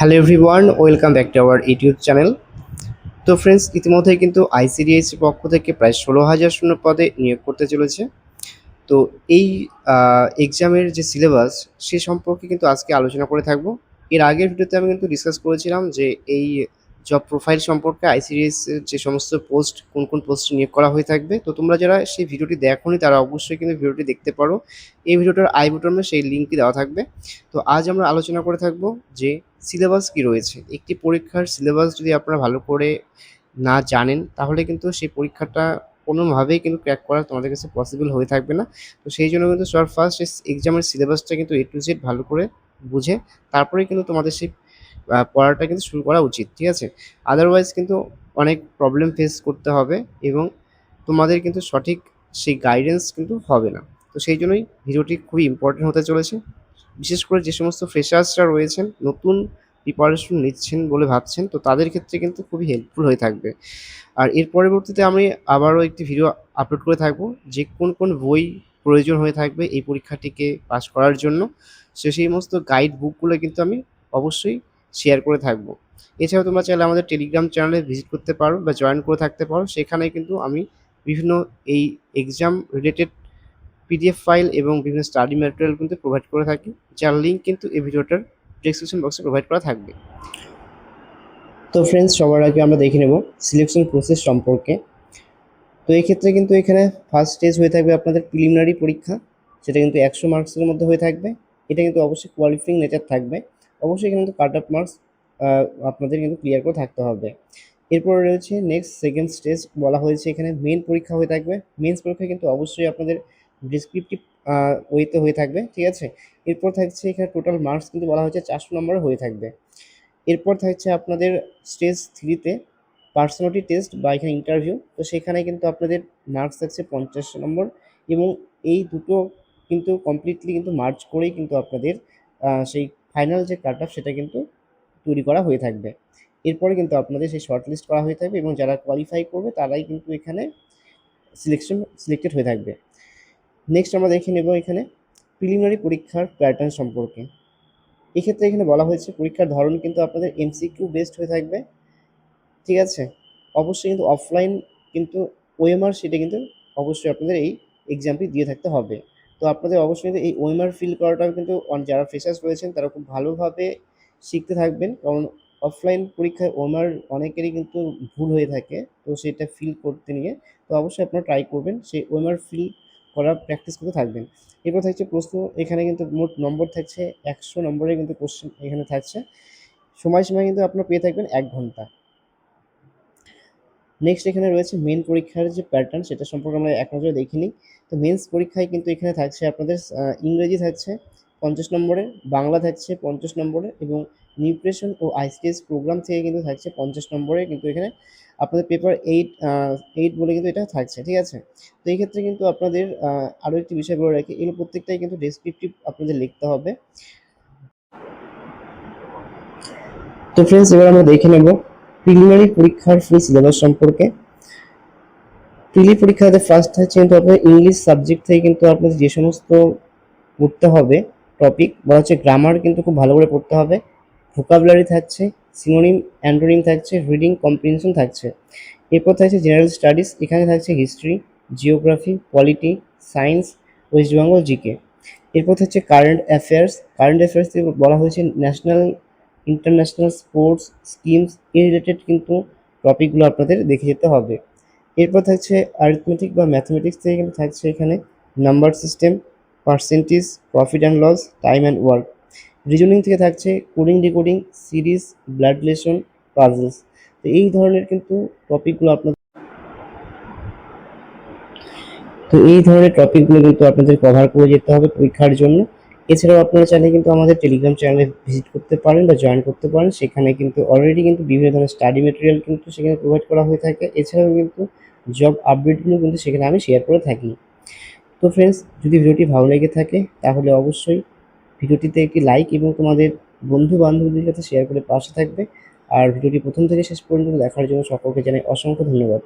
Hello everyone, welcome back to our YouTube channel. তো friends, ইতিমধ্যেই কিন্তু আইসিডিএস পক্ষ থেকে প্রায় 16,000 শূন্য পদে নিয়োগ করতে চলেছে। তো এই এক্সামের যে সিলেবাস সে সম্পর্কে কিন্তু আজকে আলোচনা করে থাকবো। এর আগের ভিডিওতে আমি কিন্তু ডিসকাস করেছিলাম যে এই জব প্রোফাইল সম্পর্কে আইসিডিএস এর যে সমস্ত পোস্ট কোন কোন পোস্টে নিয়োগ করা হয়ে থাকবে। তো তোমরা যারা সেই ভিডিওটি দেখোনি তারা অবশ্যই কিন্তু ভিডিওটি দেখতে পারো। এই ভিডিওটার আই বাটনে সেই লিঙ্কটি দেওয়া থাকবে। তো আজ আমরা আলোচনা করে থাকবো যে সিলেবাস কী রয়েছে। একটি পরীক্ষার সিলেবাস যদি আপনারা ভালো করে না জানেন তাহলে কিন্তু সেই পরীক্ষাটা কোনোভাবেই কিন্তু ক্র্যাক করা তোমাদের কাছে পসিবল হয়ে থাকবে না। তো সেই জন্য কিন্তু সবার ফার্স্ট এক্সামের সিলেবাসটা কিন্তু A to Z ভালো করে বুঝে তারপরেই কিন্তু তোমাদের সেই পড়াটা কিন্তু শুরু করা উচিত, ঠিক আছে? আদারওয়াইজ কিন্তু অনেক প্রবলেম ফেস করতে হবে এবং তোমাদের কিন্তু সঠিক সেই গাইডেন্স কিন্তু হবে না। তো সেই জন্যই ভিডিওটি খুবই ইম্পর্টেন্ট হতে চলেছে। বিশেষ করে যে সমস্ত ফ্রেশার্সরা রয়েছেন, নতুন প্রিপারেশন নিচ্ছেন বলে ভাবছেন, তো তাদের ক্ষেত্রে কিন্তু খুবই হেল্পফুল হয়ে থাকবে। আর এর পরবর্তীতে আমি আবারও একটি ভিডিও আপলোড করে থাকবো যে কোন কোন বই প্রয়োজন হয়ে থাকবে এই পরীক্ষাটিকে পাস করার জন্য। সেই সমস্ত গাইড বুকগুলো কিন্তু আমি অবশ্যই শেয়ার করে থাকবো। এছাড়াও তোমরা চাইলে আমাদের টেলিগ্রাম চ্যানেলে ভিজিট করতে পারো বা জয়েন করে থাকতে পারো। সেখানে কিন্তু আমি বিভিন্ন এই এক্সাম রিলেটেড পিডিএফ ফাইল এবং বিভিন্ন স্টাডি ম্যাটেরিয়াল কিন্তু প্রোভাইড করে থাকি, যার লিঙ্ক কিন্তু এই ভিডিওটার ডেসক্রিপশন বক্সে প্রোভাইড করা থাকবে। তো ফ্রেন্ডস, সবার আগে আমরা দেখে নেব সিলেকশন প্রসেস সম্পর্কে। তো এই ক্ষেত্রে কিন্তু এখানে ফার্স্ট স্টেজ হয়ে থাকবে আপনাদের প্রিলিমিনারি পরীক্ষা, সেটা কিন্তু 100 মার্কসের মধ্যে হয়ে থাকবে। এটা কিন্তু অবশ্যই কোয়ালিফাইং নেচার থাকবে। অবশ্যই এখানে কিন্তু কাট অফ মার্কস আপনাদের কিন্তু ক্লিয়ার করে থাকতে হবে। এরপরে রয়েছে নেক্সট সেকেন্ড স্টেজ, বলা হয়েছে এখানে মেন পরীক্ষা হয়ে থাকবে। মেন্স পরীক্ষা কিন্তু অবশ্যই আপনাদের ডিসক্রিপটিভ ওয়েতে হয়ে থাকবে, ঠিক আছে? এরপর থাকছে এখানে টোটাল মার্কস কিন্তু বলা হয়েছে 400 নম্বরে হয়ে থাকবে। এরপর থাকছে আপনাদের স্টেজ 3-তে পার্সোনালিটি টেস্ট বা এখানে ইন্টারভিউ। তো সেখানে কিন্তু আপনাদের মার্কস থাকছে 50 নম্বর এবং এই দুটো কিন্তু কমপ্লিটলি কিন্তু মার্চ করেই কিন্তু আপনাদের সেই ফাইনাল যে কাট অফ সেটা কিন্তু তৈরি করা হয়ে থাকবে। এরপরে কিন্তু আপনাদের সেই শর্ট লিস্ট করা হয়ে থাকবে এবং যারা কোয়ালিফাই করবে তারাই কিন্তু এখানে সিলেক্টেড হয়ে থাকবে। নেক্সট আমরা দেখে নেব এখানে প্রিলিমিনারি পরীক্ষার প্যাটার্ন সম্পর্কে। এক্ষেত্রে এখানে বলা হয়েছে পরীক্ষার ধরন কিন্তু আপনাদের এমসিকিউ বেসড হয়ে থাকবে, ঠিক আছে? অবশ্যই কিন্তু অফলাইন কিন্তু ওএমআর সেটা কিন্তু অবশ্যই আপনাদের এই এক্সামটি দিয়ে থাকতে হবে। তো আপনাদের অবশ্যই কিন্তু এই ওএমআর ফিল করাটাও কিন্তু যারা ফ্রেশার্স রয়েছেন তারা খুব ভালোভাবে শিখতে থাকবেন, কারণ অফলাইন পরীক্ষায় ওএমআর অনেকেরই কিন্তু ভুল হয়ে থাকে। তো সেটা ফিল করতে নিয়ে তো অবশ্যই আপনারা ট্রাই করবেন, সেই ওএমআর ফিল করার প্র্যাকটিস করতে থাকবেন। এরপর থাকছে প্রশ্ন, এখানে কিন্তু মোট নম্বর থাকছে 100 নম্বরের কিন্তু কোশ্চেন এখানে থাকছে। সময়সীমা কিন্তু আপনারা পেয়ে থাকবেন 1 ঘন্টা। নেক্সট এখানে রয়েছে মেন পরীক্ষার যে প্যাটার্ন সেটা সম্পর্কে আমরা এক নজরে দেখে নিই। তো মেন্স পরীক্ষায় কিন্তু এখানে থাকছে আপনাদের ইংরেজি থাকছে 50 নম্বরে, বাংলা থাকছে 50 নম্বরে এবং নিউট্রিশন ও আইসিডিএস প্রোগ্রাম থেকে কিন্তু থাকছে 50 নম্বরে। কিন্তু এখানে আপনাদের পেপার 8 বলে কিন্তু এটা থাকছে, ঠিক আছে? তো এই ক্ষেত্রে কিন্তু আপনাদের আরও একটি বিষয় বলে রাখি, এগুলো প্রত্যেকটাই কিন্তু ডেসক্রিপটিভ আপনাদের লিখতে হবে। তো ফ্রেন্ডস, এবার আমরা দেখে নেব প্রিলিমিনারি পরীক্ষার ফুল সিলেবাস সম্পর্কে। প্রিলি পরীক্ষাতে ফার্স্ট থাকছে কিন্তু আপনাদের ইংলিশ সাবজেক্ট থেকে কিন্তু আপনাদের যে সমস্ত পড়তে হবে টপিক, বলা হচ্ছে গ্রামার কিন্তু খুব ভালো করে পড়তে হবে, ভোকাবুলারি থাকছে, সিনোনিম অ্যান্টোনিম থাকছে, রিডিং কম্প্রিহেনশন থাকছে। এরপর থাকছে জেনারেল স্টাডিজ, এখানে থাকছে history, geography, polity, science, West Bengal GK. এরপর থাকছে কারেন্ট অ্যাফেয়ার্স থেকে বলা হয়েছে ন্যাশনাল ইন্টারন্যাশনাল স্পোর্টস স্কিমস এই রিলেটেড কিন্তু টপিকগুলো আপনাদের দেখে যেতে হবে। এরপর থাকছে অ্যারিথমেটিক বা ম্যাথমেটিক্স থেকে কিন্তু থাকছে এখানে number system, percentage, profit and loss, time and work. Reasoning থেকে থাকছে coding decoding, series, blood relation, puzzles. তো এই ধরনের কিন্তু টপিকগুলো আপনাদের কভার করে যেতে হবে পরীক্ষার জন্য। এছাড়াও আপনারা চাইলে কিন্তু আমাদের টেলিগ্রাম চ্যানেলে ভিজিট করতে পারেন বা জয়েন করতে পারেন। সেখানে কিন্তু অলরেডি কিন্তু বিভিন্ন ধরনের স্টাডি মেটেরিয়াল কিন্তু সেখানে প্রোভাইড করা হয়ে থাকে। এছাড়াও কিন্তু জব আপডেটগুলো কিন্তু সেখানে আমি শেয়ার করে থাকি। তো ফ্রেন্ডস, যদি ভিডিওটি ভালো লেগে থাকে তাহলে অবশ্যই ভিডিওটিতে একটি লাইক এবং তোমাদের বন্ধু বান্ধবীদের কাছে শেয়ার করে পাশে থাকবে। আর ভিডিওটি প্রথম থেকে শেষ পর্যন্ত দেখার জন্য সকলকে জানাই অসংখ্য ধন্যবাদ।